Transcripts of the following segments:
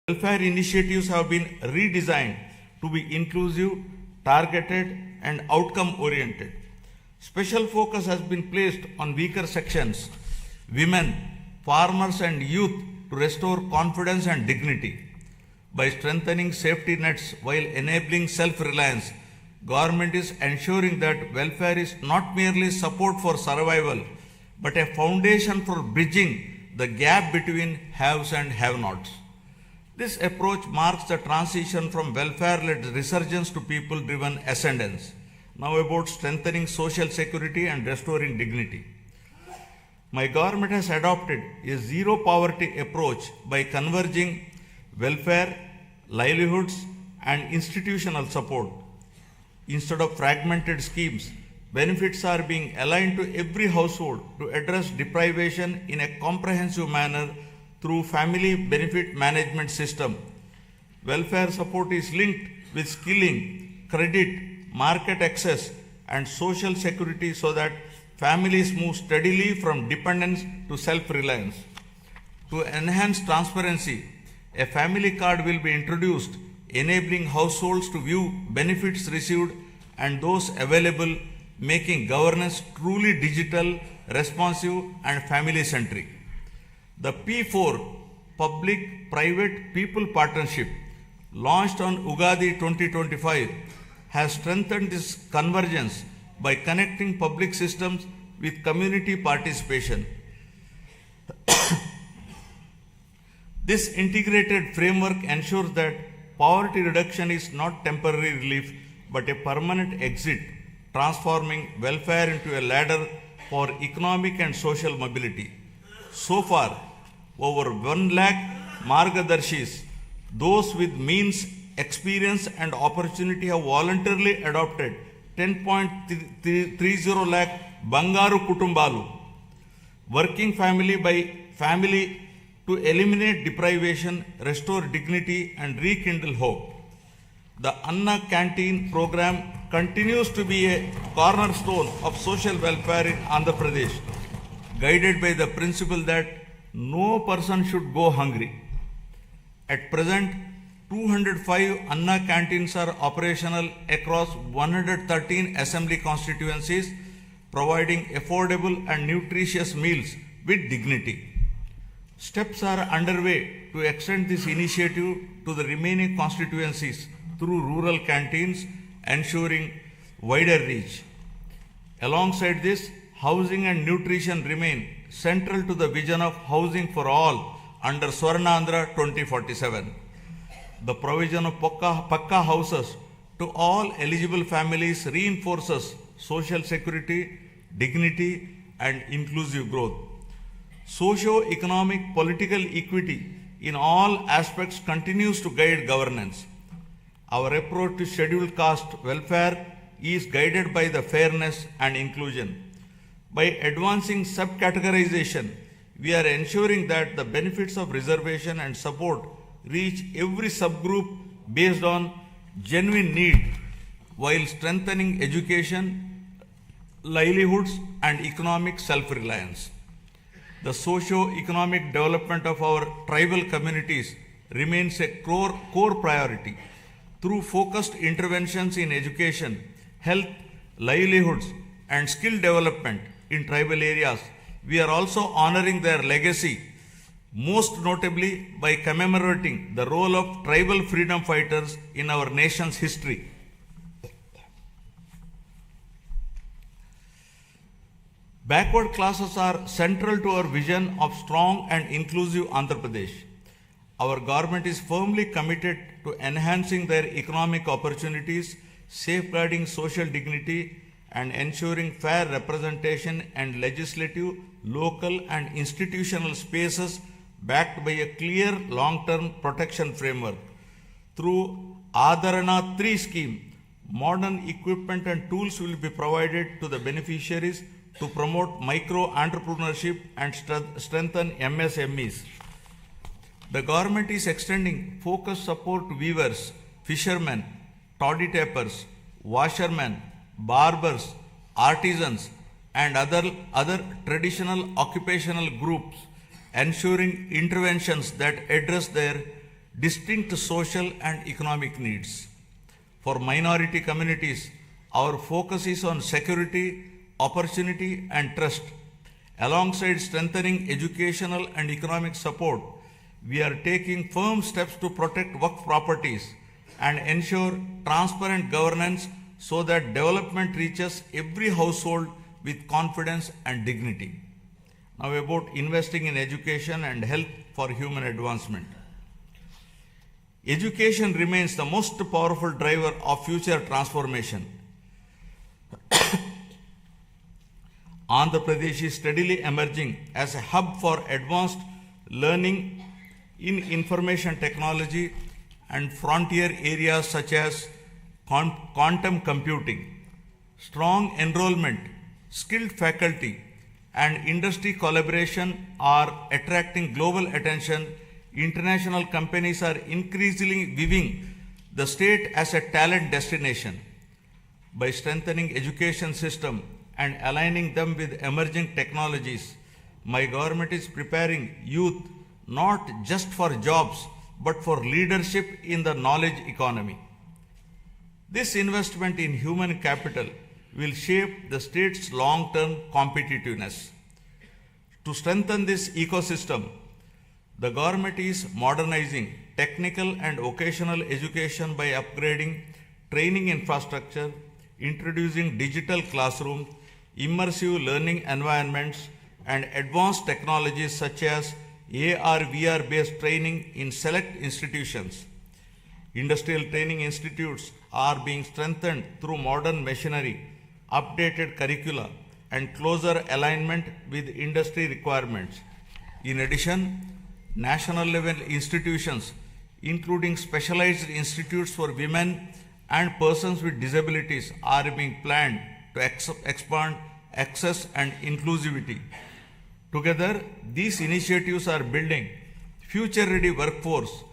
Welfare initiatives have been redesigned to be inclusive, targeted, and outcome oriented. Special focus has been placed on weaker sections, women, farmers, and youth to restore confidence and dignity. By strengthening safety nets while enabling self-reliance, government is ensuring that welfare is not merely support for survival, but a foundation for bridging the gap between haves and have-nots. This approach marks the transition from welfare-led resurgence to people-driven ascendance. Now about strengthening social security and restoring dignity. My government has adopted a zero poverty approach by converging welfare, livelihoods, and institutional support. Instead of fragmented schemes, benefits are being aligned to every household to address deprivation in a comprehensive manner through family benefit management system. Welfare support is linked with skilling, credit, market access, and social security so that families move steadily from dependence to self-reliance. To enhance transparency, a family card will be introduced, enabling households to view benefits received and those available, making governance truly digital, responsive, and family-centric. The P4 Public-Private People Partnership, launched on Ugadi 2025, has strengthened this convergence by connecting public systems with community participation. This integrated framework ensures that poverty reduction is not temporary relief but a permanent exit, transforming welfare into a ladder for economic and social mobility. So far, over 1 lakh Margadarshis, those with means, experience, and opportunity have voluntarily adopted 10.30 lakh Bangaru Kutumbalu, working family by family to eliminate deprivation, restore dignity, and rekindle hope. The Anna Canteen program continues to be a cornerstone of social welfare in Andhra Pradesh, guided by the principle that no person should go hungry. At present, 205 Anna canteens are operational across 113 assembly constituencies, providing affordable and nutritious meals with dignity. Steps are underway to extend this initiative to the remaining constituencies through rural canteens, ensuring wider reach. Alongside this, housing and nutrition remain central to the vision of housing for all under Swarnandhra 2047. The provision of Pakka houses to all eligible families reinforces social security, dignity, and inclusive growth. Socio-economic political equity in all aspects continues to guide governance. Our approach to scheduled caste welfare is guided by the fairness and inclusion. By advancing subcategorization, we are ensuring that the benefits of reservation and support reach every subgroup based on genuine need, while strengthening education, livelihoods, and economic self-reliance. The socio-economic development of our tribal communities remains a core priority. Through focused interventions in education, health, livelihoods, and skill development in tribal areas, we are also honoring their legacy, most notably by commemorating the role of tribal freedom fighters in our nation's history. Backward classes are central to our vision of strong and inclusive Andhra Pradesh. Our government is firmly committed to enhancing their economic opportunities, safeguarding social dignity, and ensuring fair representation and legislative, local, and institutional spaces backed by a clear long-term protection framework. Through Adharana 3 scheme, modern equipment and tools will be provided to the beneficiaries to promote micro-entrepreneurship and strengthen MSMEs. The government is extending focused support to weavers, fishermen, toddy tappers, washermen, barbers, artisans, and other traditional occupational groups, ensuring interventions that address their distinct social and economic needs. For minority communities, our focus is on security, opportunity, and trust. Alongside strengthening educational and economic support, we are taking firm steps to protect Waqf properties and ensure transparent governance so that development reaches every household with confidence and dignity. Now, about investing in education and health for human advancement. Education remains the most powerful driver of future transformation. Andhra Pradesh is steadily emerging as a hub for advanced learning in information technology and frontier areas such as quantum computing. Strong enrollment, skilled faculty, and industry collaboration are attracting global attention. International companies are increasingly viewing the state as a talent destination. By strengthening education system and aligning them with emerging technologies, my government is preparing youth not just for jobs but for leadership in the knowledge economy. This investment in human capital will shape the state's long-term competitiveness. To strengthen this ecosystem, the government is modernizing technical and vocational education by upgrading training infrastructure, introducing digital classrooms, immersive learning environments, and advanced technologies such as AR/VR based training in select institutions. Industrial training institutes are being strengthened through modern machinery, updated curricula, and closer alignment with industry requirements. In addition, national level institutions, including specialized institutes for women and persons with disabilities, are being planned to expand access and inclusivity. Together, these initiatives are building future-ready workforce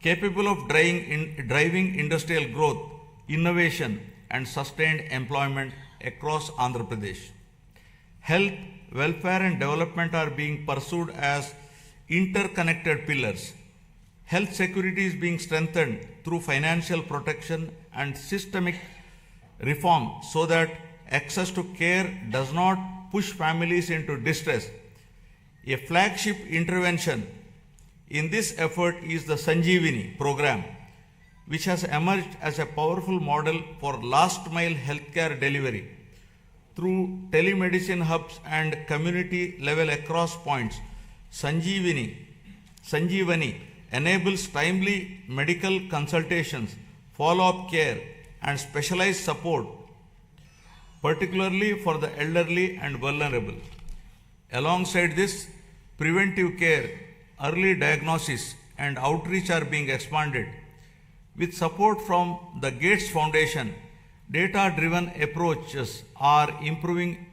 capable of driving industrial growth, innovation, and sustained employment across Andhra Pradesh. Health, welfare, and development are being pursued as interconnected pillars. Health security is being strengthened through financial protection and systemic reform so that access to care does not push families into distress. A flagship intervention in this effort is the Sanjeevani program, which has emerged as a powerful model for last mile healthcare delivery. Through telemedicine hubs and community level across points, Sanjeevani enables timely medical consultations, follow-up care, and specialized support, particularly for the elderly and vulnerable. Alongside this, preventive care, early diagnosis, and outreach are being expanded. With support from the Gates Foundation, data-driven approaches are improving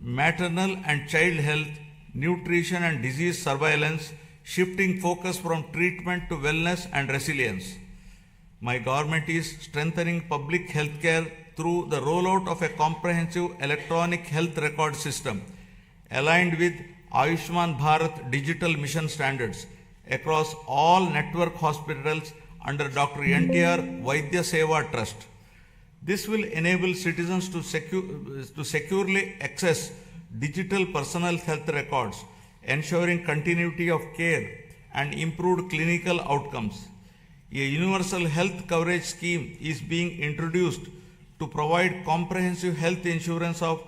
maternal and child health, nutrition, and disease surveillance, shifting focus from treatment to wellness and resilience. My government is strengthening public health care through the rollout of a comprehensive electronic health record system aligned with Ayushman Bharat digital mission standards across all network hospitals under Dr. NTR Vaidya Seva Trust. This will enable citizens to securely access digital personal health records, ensuring continuity of care and improved clinical outcomes. A universal health coverage scheme is being introduced to provide comprehensive health insurance of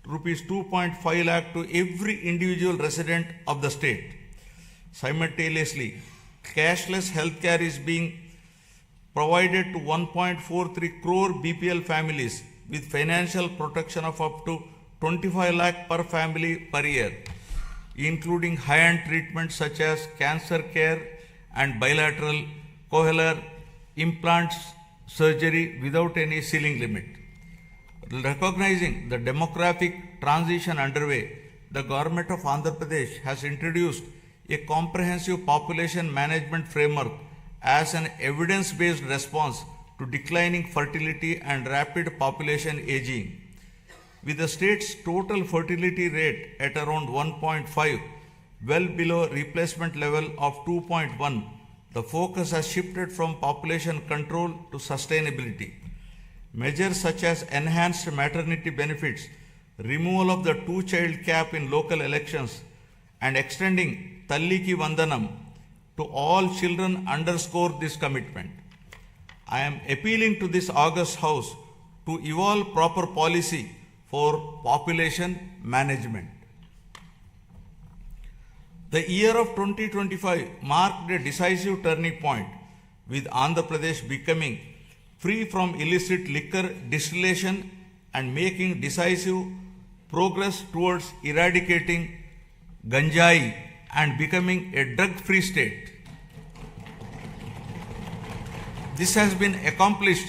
rupees 2.5 lakh to every individual resident of the state. Simultaneously, cashless healthcare is being provided to 1.43 crore BPL families with financial protection of up to 25 lakh per family per year, including high-end treatments such as cancer care and bilateral cochlear implants surgery without any ceiling limit. Recognizing the demographic transition underway, the government of Andhra Pradesh has introduced a comprehensive population management framework as an evidence-based response to declining fertility and rapid population aging. With the state's total fertility rate at around 1.5, well below replacement level of 2.1, the focus has shifted from population control to sustainability. Measures such as enhanced maternity benefits, removal of the two-child cap in local elections, and extending Talliki Vandanam to all children underscore this commitment. I am appealing to this august House to evolve proper policy for population management. The year of 2025 marked a decisive turning point, with Andhra Pradesh becoming free from illicit liquor distillation and making decisive progress towards eradicating ganjai and becoming a drug-free state. This has been accomplished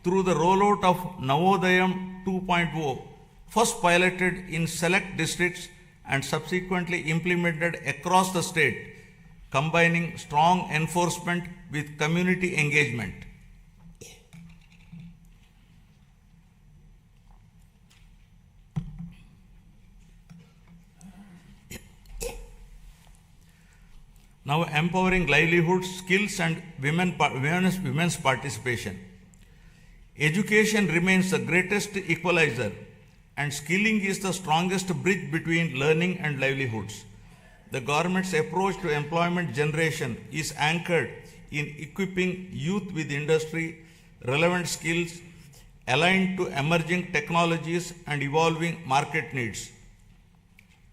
through the rollout of Navodayam 2.0, first piloted in select districts and subsequently implemented across the state, combining strong enforcement with community engagement. Now empowering livelihood, skills and women's participation. Education remains the greatest equalizer, and skilling is the strongest bridge between learning and livelihoods. The government's approach to employment generation is anchored in equipping youth with industry relevant skills aligned to emerging technologies and evolving market needs.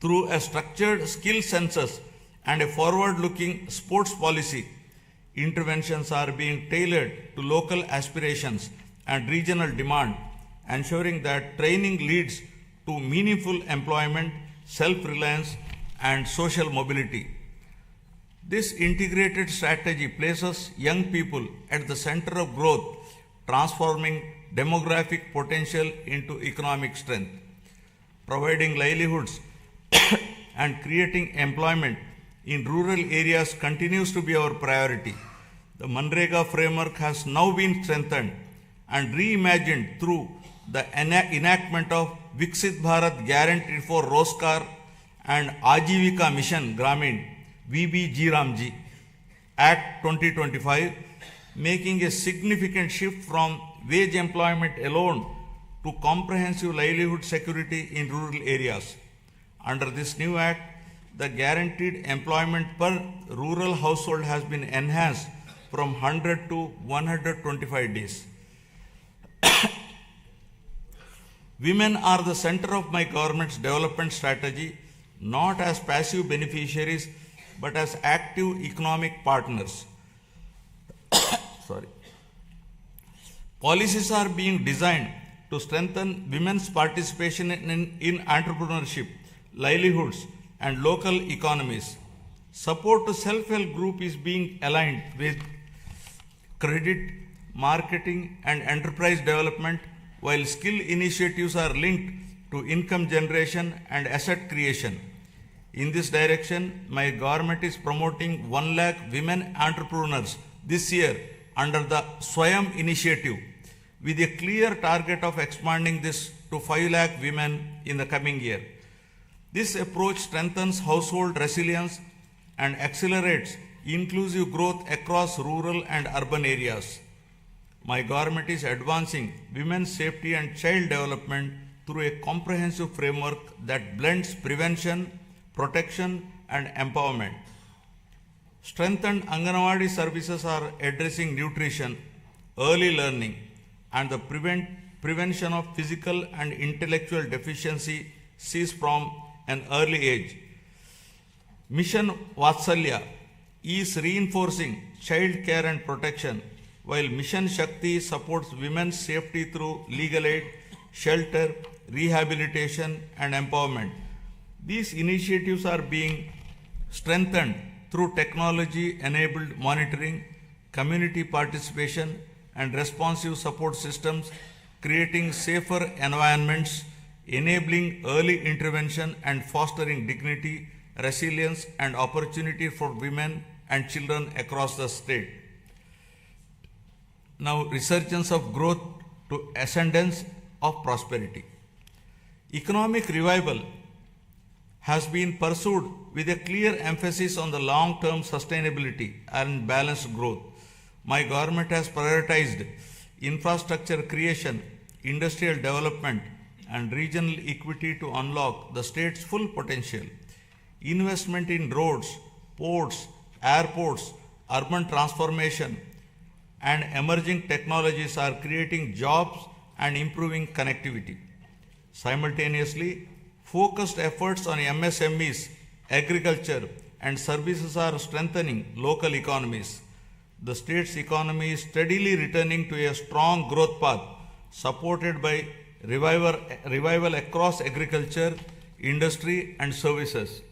Through a structured skill census and a forward-looking sports policy, interventions are being tailored to local aspirations and regional demand, ensuring that training leads to meaningful employment, self-reliance, and social mobility. This integrated strategy places young people at the center of growth, transforming demographic potential into economic strength. Providing livelihoods and creating employment in rural areas continues to be our priority. The Manrega framework has now been strengthened and reimagined through the enactment of Viksit Bharat Guarantee for Roskar and Ajivika Mission Gramin VBG Act 2025, making a significant shift from wage employment alone to comprehensive livelihood security in rural areas. Under this new act, the guaranteed employment per rural household has been enhanced from 100 to 125 days. Women are the center of my government's development strategy, not as passive beneficiaries, but as active economic partners. Policies are being designed to strengthen women's participation in entrepreneurship, livelihoods, and local economies. Support to self-help group is being aligned with credit, marketing, and enterprise development, while skill initiatives are linked to income generation and asset creation. In this direction, my government is promoting 1 lakh women entrepreneurs this year under the Swayam initiative, with a clear target of expanding this to 5 lakh women in the coming year. This approach strengthens household resilience and accelerates inclusive growth across rural and urban areas. My government is advancing women's safety and child development through a comprehensive framework that blends prevention, protection, and empowerment. Strengthened Anganwadi services are addressing nutrition, early learning, and the prevention of physical and intellectual deficiencies from an early age. Mission Vatsalya is reinforcing child care and protection, while Mission Shakti supports women's safety through legal aid, shelter, rehabilitation, and empowerment. These initiatives are being strengthened through technology-enabled monitoring, community participation, and responsive support systems, creating safer environments, enabling early intervention, and fostering dignity, resilience, and opportunity for women and children across the state. Now, resurgence of growth to ascendance of prosperity. Economic revival has been pursued with a clear emphasis on the long-term sustainability and balanced growth. My government has prioritized infrastructure creation, industrial development, and regional equity to unlock the state's full potential. Investment in roads, ports, airports, urban transformation, and emerging technologies are creating jobs and improving connectivity. Simultaneously, focused efforts on MSMEs, agriculture, and services are strengthening local economies. The state's economy is steadily returning to a strong growth path, supported by revival across agriculture, industry, and services.